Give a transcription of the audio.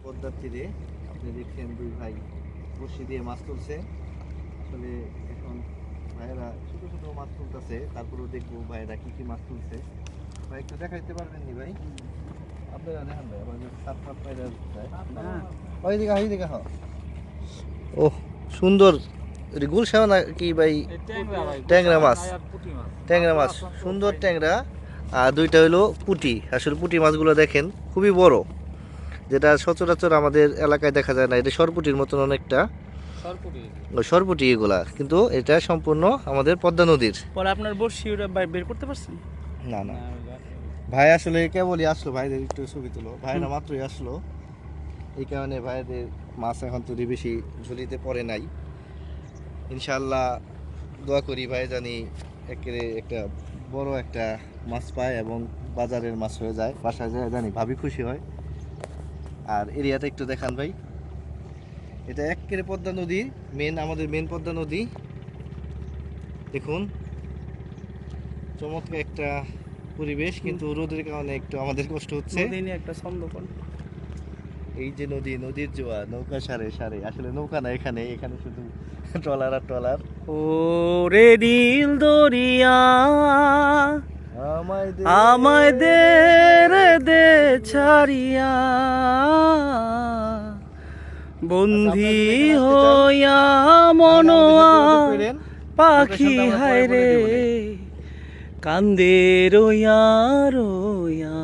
পদ্মার তীরে আপনি দেখছেন দুই ভাই বড়শি দিয়ে মাছ তুলছে। আসলে এখন ভাইয়েরা ছোট ছোট মাছ তুলতেছে, তারপরেও দেখবো ভাইয়েরা কি কি মাছ তুলছে। ভাই একটু দেখাইতে পারবেন নি ভাই? আপনারা দেখান ভাই, আবার সাত সাত পায়রা যায়। ওইদিকে ওইদিকে হ। ওহ সুন্দর, গুলশা না কি ভাই? ট্যাংরা মাছ, ট্যাংরা মাছ, সুন্দর ট্যাংরা। আর দুইটা হলো পুঁটি। আসলে পুঁটি মাছগুলো দেখেন খুবই বড়, যেটা সচরাচর আমাদের এলাকায় দেখা যায় না। এটা সরপুটির মতন অনেকটা, ওই সরপুটি এগুলা, কিন্তু এটা সম্পূর্ণ আমাদের পদ্মা নদীর। পরে আপনার বড়শি ওটা বের করতে পারছেন? না না ভাই, আসলে কেবলই আসলো, ভাইদের একটু ছবি তুলো, ভাইরা মাত্রই আসলো, এই কারণে ভাইদের মাছ এখন তো বেশি ঝুলিতে পড়ে নাই। ইনশাআল্লাহ দোয়া করি ভাই জানি একেবারে একটা বড় একটা মাছ পায় এবং বাজারের মাছ হয়ে যায়, বাসায় যায় জানি ভাবি খুশি হয়। আর এরিয়াটা একটু দেখান ভাই, এটা একেবারে পদ্মা নদী, আমাদের মেন পদ্মা নদী। দেখুন চমৎকার একটা পরিবেশ, কিন্তু রোদের কারণে একটু আমাদের কষ্ট হচ্ছে। একটা ছন্দ কোন এই যে নদী, নদীর জোয়ার, নৌকা সারে সারে, আসলে নৌকা না, এখানে এখানে শুধু ট্রলার আর ট্রলার। ও রে নীল দরিয়া আমায় দে রে দে ছাড়িয়া, বন্ধি হইয়া মনোয়া পাখি হায় রে কান্দে রইয়া রইয়া।